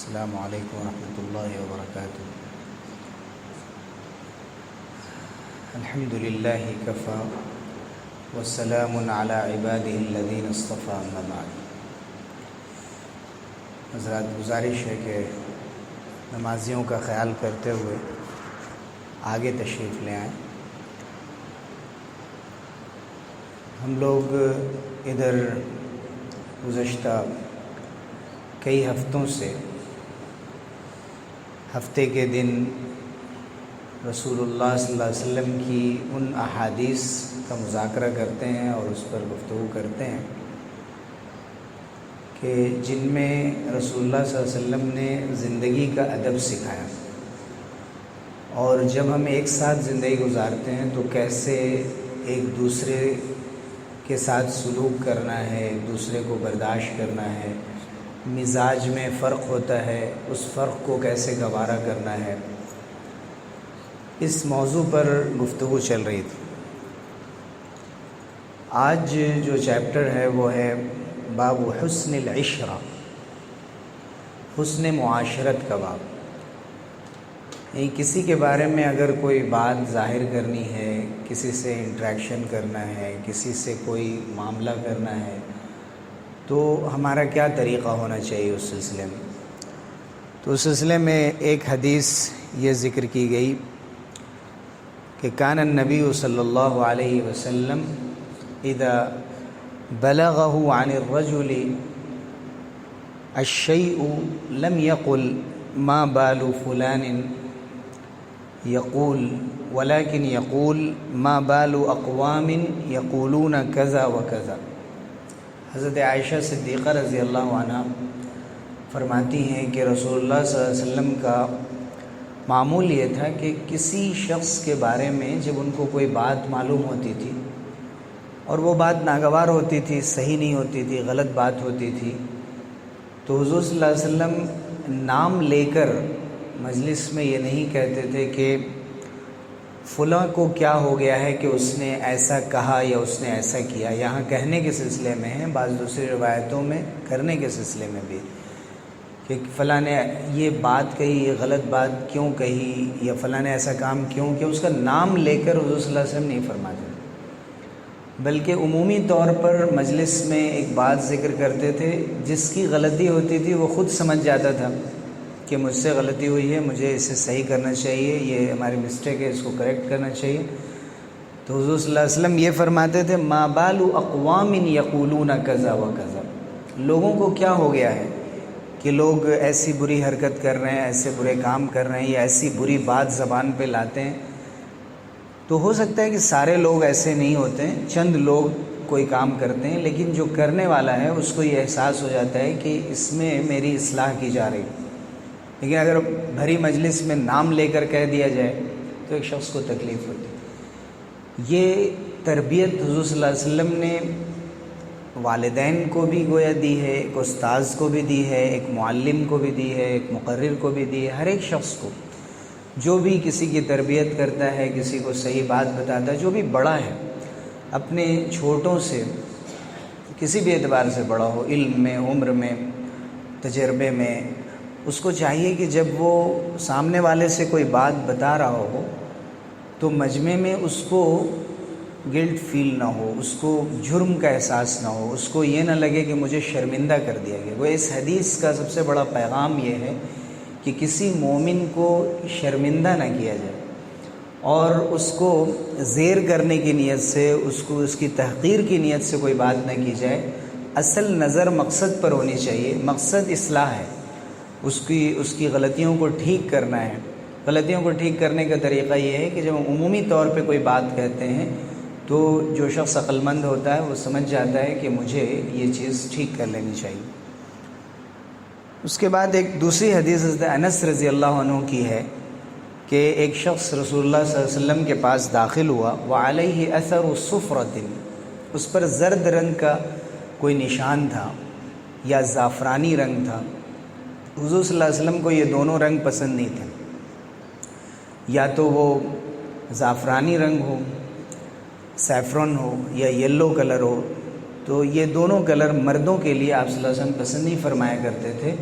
السلام علیکم ورحمۃ اللہ وبرکاتہ۔ الحمد للہ کفا والسلام علی عبادہ الذین اصطفیٰ اما بعد۔ حضرات، گزارش ہے کہ نمازیوں کا خیال کرتے ہوئے آگے تشریف لے آئیں۔ ہم لوگ ادھر گزشتہ کئی ہفتوں سے ہفتے کے دن رسول اللہ صلی اللہ علیہ وسلم کی ان احادیث کا مذاکرہ کرتے ہیں اور اس پر گفتگو کرتے ہیں کہ جن میں رسول اللہ صلی اللہ علیہ وسلم نے زندگی کا ادب سکھایا، اور جب ہم ایک ساتھ زندگی گزارتے ہیں تو کیسے ایک دوسرے کے ساتھ سلوک کرنا ہے، ایک دوسرے کو برداشت کرنا ہے، مزاج میں فرق ہوتا ہے، اس فرق کو کیسے گوارا کرنا ہے، اس موضوع پر گفتگو چل رہی تھی۔ آج جو چیپٹر ہے وہ ہے باب حسن العشرہ، حسن معاشرت کا باب۔ یعنی کسی کے بارے میں اگر کوئی بات ظاہر کرنی ہے، کسی سے انٹریکشن کرنا ہے، کسی سے کوئی معاملہ کرنا ہے، تو ہمارا کیا طریقہ ہونا چاہیے اس سلسلے میں۔ تو اس سلسلے میں ایک حدیث یہ ذکر کی گئی کہ کان النبی صلی اللہ علیہ وسلم اذا بلغه عن الرجل الشيء لم يقل ما بال فلان يقول ولكن يقول ما بال اقوام يقولون كذا وكذا۔ حضرت عائشہ صدیقہ رضی اللہ عنہ فرماتی ہیں کہ رسول اللہ صلی اللہ علیہ وسلم کا معمول یہ تھا کہ کسی شخص کے بارے میں جب ان کو کوئی بات معلوم ہوتی تھی اور وہ بات ناگوار ہوتی تھی، صحیح نہیں ہوتی تھی، غلط بات ہوتی تھی، تو حضور صلی اللہ علیہ وسلم نام لے کر مجلس میں یہ نہیں کہتے تھے کہ فلاں کو کیا ہو گیا ہے کہ اس نے ایسا کہا یا اس نے ایسا کیا۔ یہاں کہنے کے سلسلے میں ہیں، بعض دوسری روایتوں میں کرنے کے سلسلے میں بھی، کہ فلاں نے یہ بات کہی، یہ غلط بات کیوں کہی، یا فلاں نے ایسا کام کیوں کیا، اس کا نام لے کر حضور صلی اللہ علیہ وسلم نہیں فرماتے، بلکہ عمومی طور پر مجلس میں ایک بات ذکر کرتے تھے، جس کی غلطی ہوتی تھی وہ خود سمجھ جاتا تھا کہ مجھ سے غلطی ہوئی ہے، مجھے اسے صحیح کرنا چاہیے، یہ ہماری مسٹیک ہے، اس کو کریکٹ کرنا چاہیے۔ تو حضور صلی اللہ علیہ وسلم یہ فرماتے تھے ما بال اقوام یقولون کذا و کذا، لوگوں کو کیا ہو گیا ہے کہ لوگ ایسی بری حرکت کر رہے ہیں، ایسے برے کام کر رہے ہیں، یا ایسی بری بات زبان پہ لاتے ہیں۔ تو ہو سکتا ہے کہ سارے لوگ ایسے نہیں ہوتے ہیں، چند لوگ کوئی کام کرتے ہیں، لیکن جو کرنے والا ہے اس کو یہ احساس ہو جاتا ہے کہ اس میں میری اصلاح کی جا رہی ہے۔ لیکن اگر بھری مجلس میں نام لے کر کہہ دیا جائے تو ایک شخص کو تکلیف ہوتی ہے۔ یہ تربیت حضور صلی اللہ علیہ وسلم نے والدین کو بھی گویا دی ہے، ایک استاذ کو بھی دی ہے، ایک معلم کو بھی دی ہے، ایک مقرر کو بھی دی ہے، ہر ایک شخص کو جو بھی کسی کی تربیت کرتا ہے، کسی کو صحیح بات بتاتا ہے، جو بھی بڑا ہے اپنے چھوٹوں سے، کسی بھی اعتبار سے بڑا ہو، علم میں، عمر میں، تجربے میں، اس کو چاہیے کہ جب وہ سامنے والے سے کوئی بات بتا رہا ہو تو مجمع میں اس کو گلٹ فیل نہ ہو، اس کو جرم کا احساس نہ ہو، اس کو یہ نہ لگے کہ مجھے شرمندہ کر دیا گیا۔ وہ اس حدیث کا سب سے بڑا پیغام یہ ہے کہ کسی مومن کو شرمندہ نہ کیا جائے، اور اس کو زیر کرنے کی نیت سے، اس کی تحقیر کی نیت سے کوئی بات نہ کی جائے۔ اصل نظر مقصد پر ہونی چاہیے، مقصد اصلاح ہے، اس کی غلطیوں کو ٹھیک کرنا ہے۔ غلطیوں کو ٹھیک کرنے کا طریقہ یہ ہے کہ جب ہم عمومی طور پہ کوئی بات کہتے ہیں تو جو شخص عقل مند ہوتا ہے وہ سمجھ جاتا ہے کہ مجھے یہ چیز ٹھیک کر لینی چاہیے۔ اس کے بعد ایک دوسری حدیث حضرت انس رضی اللہ عنہ کی ہے کہ ایک شخص رسول اللہ صلی اللہ علیہ وسلم کے پاس داخل ہوا، وعلیہ اثر صفرۃ، اس پر زرد رنگ کا کوئی نشان تھا یا زعفرانی رنگ تھا۔ حضور صلی اللہ علیہ وسلم کو یہ دونوں رنگ پسند نہیں تھے، یا تو وہ زعفرانی رنگ ہو، سیفرن ہو، یا یلو کلر ہو، تو یہ دونوں کلر مردوں کے لیے آپ صلی اللہ علیہ وسلم پسند نہیں فرمایا کرتے تھے،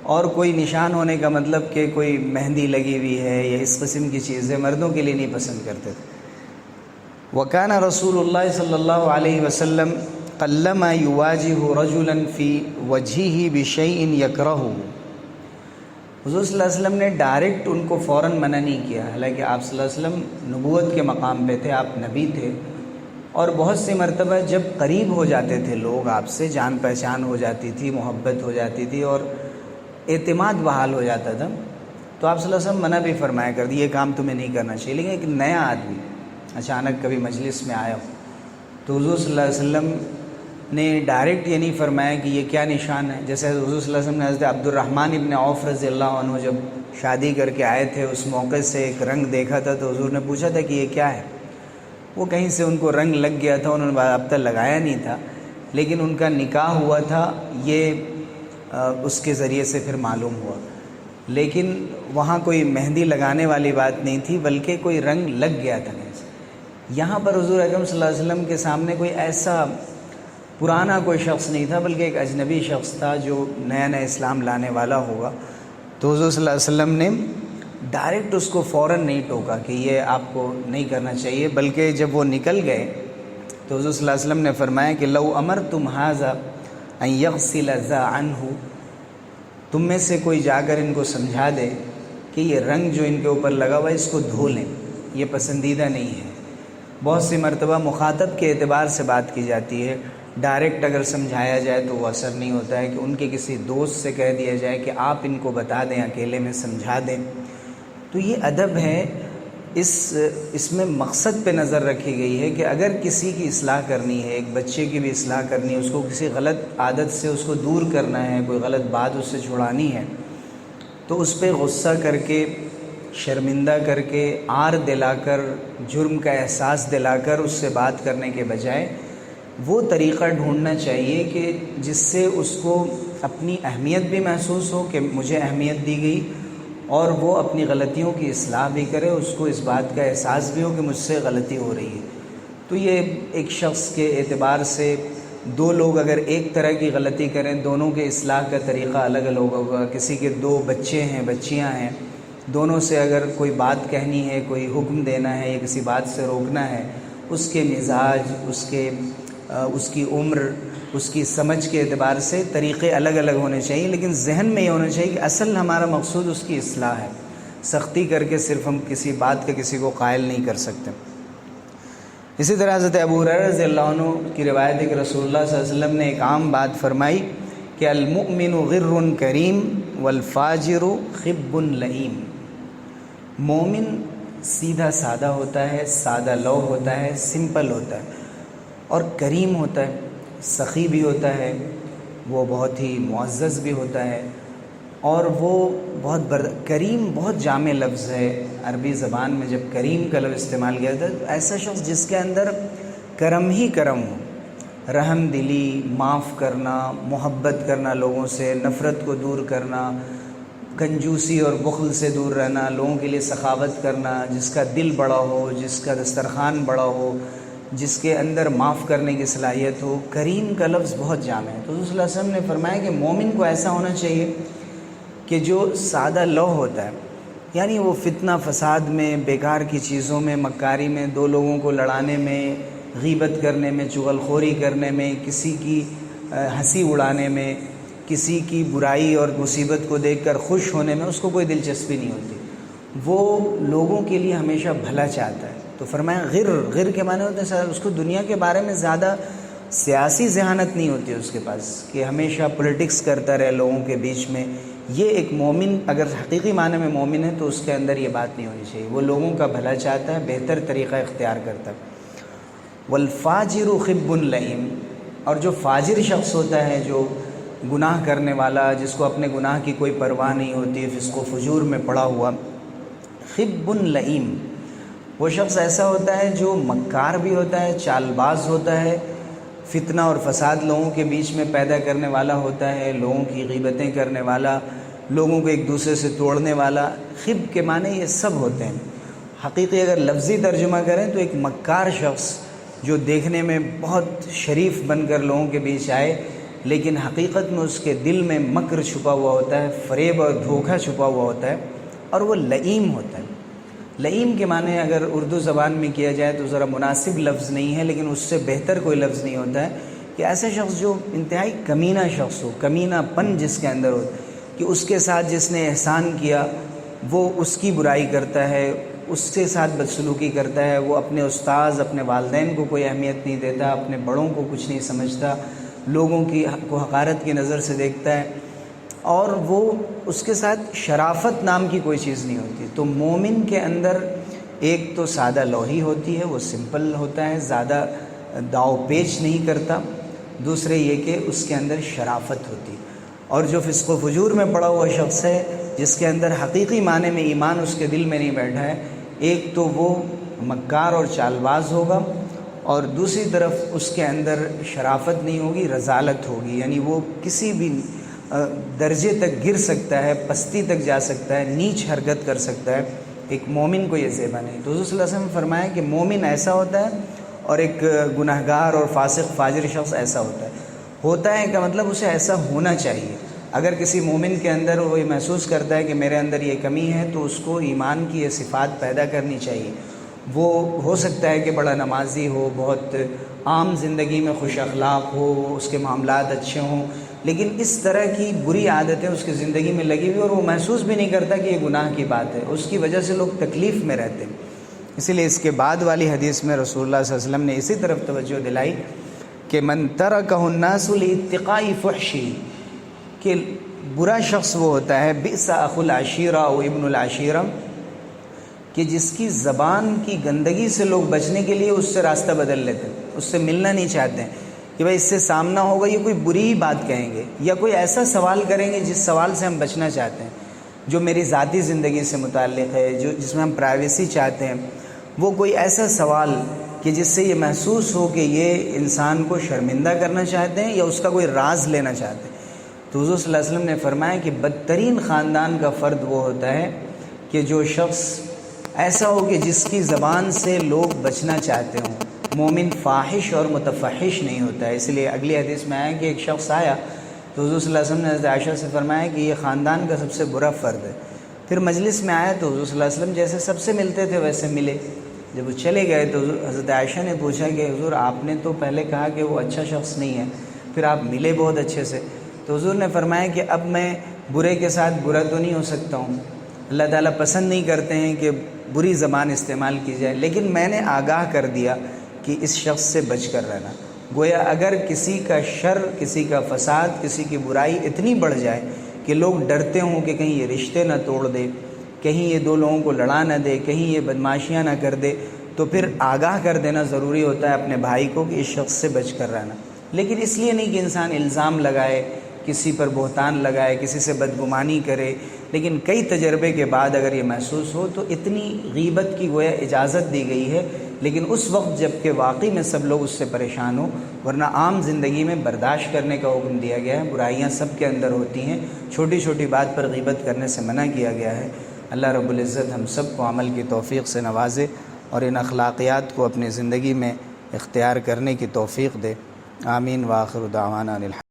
اور کوئی نشان ہونے کا مطلب کہ کوئی مہندی لگی ہوئی ہے یا اس قسم کی چیزیں مردوں کے لیے نہیں پسند کرتے تھے۔ وَكَانَ رسول اللہ صلی اللہ علیہ وسلم قلما یواجہ رجلا فی وجہہ بشیء یکرہہ۔ حضور صلی اللہ علیہ وسلم نے ڈائریکٹ ان کو فوراً منع نہیں کیا، حالانکہ آپ صلی اللہ علیہ وسلم نبوت کے مقام پہ تھے، آپ نبی تھے، اور بہت سی مرتبہ جب قریب ہو جاتے تھے لوگ آپ سے، جان پہچان ہو جاتی تھی، محبت ہو جاتی تھی اور اعتماد بحال ہو جاتا تھا، تو آپ صلی اللہ علیہ وسلم منع بھی فرمایا کر دی یہ کام تمہیں نہیں کرنا چاہیے۔ لیکن ایک نیا آدمی اچانک کبھی مجلس میں آیا ہو تو حضور صلی اللہ علیہ وسلم نے ڈائریکٹ یہ نہیں فرمایا کہ یہ کیا نشان ہے۔ جیسے حضور صلی اللہ علیہ وسلم نے حضرت عبد الرحمن ابن عوف رضی اللہ عنہ جب شادی کر کے آئے تھے، اس موقع سے ایک رنگ دیکھا تھا تو حضور نے پوچھا تھا کہ یہ کیا ہے۔ وہ کہیں سے ان کو رنگ لگ گیا تھا، انہوں نے اب تک لگایا نہیں تھا، لیکن ان کا نکاح ہوا تھا، یہ اس کے ذریعے سے پھر معلوم ہوا۔ لیکن وہاں کوئی مہندی لگانے والی بات نہیں تھی، بلکہ کوئی رنگ لگ گیا تھا۔ یہاں پر حضور اکرم صلی اللہ علیہ وسلم کے سامنے کوئی ایسا پرانا کوئی شخص نہیں تھا، بلکہ ایک اجنبی شخص تھا جو نیا نیا اسلام لانے والا ہوگا، تو حضور صلی اللہ علیہ وسلم نے ڈائریکٹ اس کو فوراً نہیں ٹوکا کہ یہ آپ کو نہیں کرنا چاہیے، بلکہ جب وہ نکل گئے تو حضور صلی اللہ علیہ وسلم نے فرمایا کہ لو امرتم ھذا ان یغسل ذا عنہ، تم میں سے کوئی جا کر ان کو سمجھا دے کہ یہ رنگ جو ان کے اوپر لگا ہوا ہے اس کو دھو لیں، یہ پسندیدہ نہیں ہے۔ بہت سی مرتبہ مخاطب کے اعتبار سے بات کی جاتی ہے، ڈائریکٹ اگر سمجھایا جائے تو وہ اثر نہیں ہوتا ہے، کہ ان کے کسی دوست سے کہہ دیا جائے کہ آپ ان کو بتا دیں، اکیلے میں سمجھا دیں۔ تو یہ ادب ہے، اس میں مقصد پہ نظر رکھی گئی ہے کہ اگر کسی کی اصلاح کرنی ہے، ایک بچے کی بھی اصلاح کرنی ہے، اس کو کسی غلط عادت سے اس کو دور کرنا ہے، کوئی غلط بات اس سے چھڑانی ہے، تو اس پہ غصہ کر کے، شرمندہ کر کے، عار دلا کر، جرم کا احساس دلا کر اس سے بات کرنے کے بجائے وہ طریقہ ڈھونڈنا چاہیے کہ جس سے اس کو اپنی اہمیت بھی محسوس ہو کہ مجھے اہمیت دی گئی، اور وہ اپنی غلطیوں کی اصلاح بھی کرے، اس کو اس بات کا احساس بھی ہو کہ مجھ سے غلطی ہو رہی ہے۔ تو یہ ایک شخص کے اعتبار سے دو لوگ اگر ایک طرح کی غلطی کریں، دونوں کے اصلاح کا طریقہ الگ الگ ہوگا۔ کسی کے دو بچے ہیں، بچیاں ہیں، دونوں سے اگر کوئی بات کہنی ہے، کوئی حکم دینا ہے یا کسی بات سے روکنا ہے، اس کے مزاج، اس کی عمر، اس کی سمجھ کے اعتبار سے طریقے الگ الگ ہونے چاہیے، لیکن ذہن میں یہ ہونا چاہیے کہ اصل ہمارا مقصود اس کی اصلاح ہے۔ سختی کر کے صرف ہم کسی بات کا کسی کو قائل نہیں کر سکتے۔ اسی طرح حضرت ابو ہریرہ رضی اللہ عنہ کی روایت ہے کہ رسول اللہ صلی اللہ علیہ وسلم نے ایک عام بات فرمائی کہ المؤمن غر کریم والفاجر خب لئیم۔ مومن سیدھا سادہ ہوتا ہے، سادہ لو ہوتا ہے، سمپل ہوتا ہے، اور کریم ہوتا ہے، سخی بھی ہوتا ہے، وہ بہت ہی معزز بھی ہوتا ہے، اور وہ کریم بہت جامع لفظ ہے عربی زبان میں۔ جب کریم کا لفظ استعمال کیا جاتا ہے تو ایسا شخص جس کے اندر کرم ہی کرم ہو، رحم دلی، معاف کرنا، محبت کرنا لوگوں سے، نفرت کو دور کرنا، کنجوسی اور بخل سے دور رہنا، لوگوں کے لیے سخاوت کرنا، جس کا دل بڑا ہو، جس کا دسترخوان بڑا ہو، جس کے اندر معاف کرنے کی صلاحیت ہو۔ کریم کا لفظ بہت جامع ہے۔ تو صلی اللہ علیہ وسلم نے فرمایا کہ مومن کو ایسا ہونا چاہیے کہ جو سادہ لو ہوتا ہے، یعنی وہ فتنہ فساد میں، بیکار کی چیزوں میں، مکاری میں، دو لوگوں کو لڑانے میں، غیبت کرنے میں، چغل خوری کرنے میں، کسی کی ہنسی اڑانے میں، کسی کی برائی اور مصیبت کو دیکھ کر خوش ہونے میں اس کو کوئی دلچسپی نہیں ہوتی۔ وہ لوگوں کے لیے ہمیشہ بھلا چاہتا ہے۔ تو فرمایا غر کے معنی ہوتے ہیں اس کو دنیا کے بارے میں زیادہ سیاسی ذہانت نہیں ہوتی اس کے پاس کہ ہمیشہ پولیٹکس کرتا رہے لوگوں کے بیچ میں۔ یہ ایک مومن اگر حقیقی معنی میں مومن ہے تو اس کے اندر یہ بات نہیں ہونی چاہیے۔ وہ لوگوں کا بھلا چاہتا ہے، بہتر طریقہ اختیار کرتا ہے۔ والفاجر خب لئیم، اور جو فاجر شخص ہوتا ہے، جو گناہ کرنے والا، جس کو اپنے گناہ کی کوئی پرواہ نہیں ہوتی، فسق و فجور میں پڑا ہوا، خب لئیم، وہ شخص ایسا ہوتا ہے جو مکار بھی ہوتا ہے، چال باز ہوتا ہے، فتنہ اور فساد لوگوں کے بیچ میں پیدا کرنے والا ہوتا ہے، لوگوں کی غیبتیں کرنے والا، لوگوں کو ایک دوسرے سے توڑنے والا۔ خب کے معنی یہ سب ہوتے ہیں۔ حقیقی اگر لفظی ترجمہ کریں تو ایک مکار شخص جو دیکھنے میں بہت شریف بن کر لوگوں کے بیچ آئے، لیکن حقیقت میں اس کے دل میں مکر چھپا ہوا ہوتا ہے، فریب اور دھوکہ چھپا ہوا ہوتا ہے، اور وہ لئیم ہوتا ہے۔ لئیم کے معنی اگر اردو زبان میں کیا جائے تو ذرا مناسب لفظ نہیں ہے، لیکن اس سے بہتر کوئی لفظ نہیں ہوتا ہے کہ ایسا شخص جو انتہائی کمینہ شخص ہو، کمینہ پن جس کے اندر ہو، کہ اس کے ساتھ جس نے احسان کیا وہ اس کی برائی کرتا ہے، اس کے ساتھ بدسلوکی کرتا ہے، وہ اپنے استاذ اپنے والدین کو کوئی اہمیت نہیں دیتا، اپنے بڑوں کو کچھ نہیں سمجھتا، لوگوں کو حقارت کی نظر سے دیکھتا ہے، اور وہ اس کے ساتھ شرافت نام کی کوئی چیز نہیں ہوتی۔ تو مومن کے اندر ایک تو سادہ لوحی ہوتی ہے، وہ سمپل ہوتا ہے، زیادہ داؤ پیچ نہیں کرتا، دوسرے یہ کہ اس کے اندر شرافت ہوتی ہے۔ اور جو فسق و فجور میں پڑا ہوا شخص ہے، جس کے اندر حقیقی معنی میں ایمان اس کے دل میں نہیں بیٹھا ہے، ایک تو وہ مکار اور چال باز ہوگا، اور دوسری طرف اس کے اندر شرافت نہیں ہوگی، رذالت ہوگی، یعنی وہ کسی بھی درجے تک گر سکتا ہے، پستی تک جا سکتا ہے، نیچ حرکت کر سکتا ہے۔ ایک مومن کو یہ زیبا نہیں۔ تو حضور صلی اللہ علیہ وسلم نے فرمایا کہ مومن ایسا ہوتا ہے، اور ایک گناہگار اور فاسق فاجر شخص ایسا ہوتا ہے۔ ہوتا ہے کا مطلب اسے ایسا ہونا چاہیے۔ اگر کسی مومن کے اندر وہ یہ محسوس کرتا ہے کہ میرے اندر یہ کمی ہے، تو اس کو ایمان کی یہ صفات پیدا کرنی چاہیے۔ وہ ہو سکتا ہے کہ بڑا نمازی ہو، بہت عام زندگی میں خوش اخلاق ہو، اس کے معاملات اچھے ہوں، لیکن اس طرح کی بری عادتیں اس کی زندگی میں لگی ہوئی، اور وہ محسوس بھی نہیں کرتا کہ یہ گناہ کی بات ہے، اس کی وجہ سے لوگ تکلیف میں رہتے ہیں۔ اسی لیے اس کے بعد والی حدیث میں رسول اللہ صلی اللہ علیہ وسلم نے اسی طرف توجہ دلائی کہ من ترکہ الناس لاتقاء فحشہ، کہ برا شخص وہ ہوتا ہے بئس اخو العشیرہ و ابن العشیرہ، کہ جس کی زبان کی گندگی سے لوگ بچنے کے لیے اس سے راستہ بدل لیتے ہیں، اس سے ملنا نہیں چاہتے ہیں کہ بھائی اس سے سامنا ہوگا یہ کوئی بری بات کہیں گے، یا کوئی ایسا سوال کریں گے جس سوال سے ہم بچنا چاہتے ہیں، جو میری ذاتی زندگی سے متعلق ہے، جس میں ہم پرائیویسی چاہتے ہیں، وہ کوئی ایسا سوال کہ جس سے یہ محسوس ہو کہ یہ انسان کو شرمندہ کرنا چاہتے ہیں یا اس کا کوئی راز لینا چاہتے ہیں۔ تو حضور صلی اللہ علیہ وسلم نے فرمایا کہ بدترین خاندان کا فرد وہ ہوتا ہے کہ جو شخص ایسا ہو کہ جس کی زبان سے لوگ بچنا چاہتے ہوں۔ مومن فاحش اور متفحش نہیں ہوتا ہے۔ اس لیے اگلی حدیث میں آیا کہ ایک شخص آیا تو حضور صلی اللہ علیہ وسلم نے حضرت عائشہ سے فرمایا کہ یہ خاندان کا سب سے برا فرد ہے۔ پھر مجلس میں آیا تو حضور صلی اللہ علیہ وسلم جیسے سب سے ملتے تھے ویسے ملے۔ جب وہ چلے گئے تو حضرت عائشہ نے پوچھا کہ حضور آپ نے تو پہلے کہا کہ وہ اچھا شخص نہیں ہے، پھر آپ ملے بہت اچھے سے۔ تو حضور نے فرمایا کہ اب میں برے کے ساتھ برا تو نہیں ہو سکتا ہوں، اللہ تعالیٰ پسند نہیں کرتے ہیں کہ بری زبان استعمال کی جائے، لیکن میں نے آگاہ کر دیا کہ اس شخص سے بچ کر رہنا۔ گویا اگر کسی کا شر، کسی کا فساد، کسی کی برائی اتنی بڑھ جائے کہ لوگ ڈرتے ہوں کہ کہیں یہ رشتے نہ توڑ دے، کہیں یہ دو لوگوں کو لڑا نہ دے، کہیں یہ بدماشیاں نہ کر دے، تو پھر آگاہ کر دینا ضروری ہوتا ہے اپنے بھائی کو کہ اس شخص سے بچ کر رہنا۔ لیکن اس لیے نہیں کہ انسان الزام لگائے، کسی پر بہتان لگائے، کسی سے بدگمانی کرے، لیکن کئی تجربے کے بعد اگر یہ محسوس ہو تو اتنی غیبت کی گویا اجازت دی گئی ہے، لیکن اس وقت جب کہ واقعی میں سب لوگ اس سے پریشان ہوں، ورنہ عام زندگی میں برداشت کرنے کا حکم دیا گیا ہے۔ برائیاں سب کے اندر ہوتی ہیں، چھوٹی چھوٹی بات پر غیبت کرنے سے منع کیا گیا ہے۔ اللہ رب العزت ہم سب کو عمل کی توفیق سے نوازے اور ان اخلاقیات کو اپنی زندگی میں اختیار کرنے کی توفیق دے۔ آمین وآخر دعوانا الحمد۔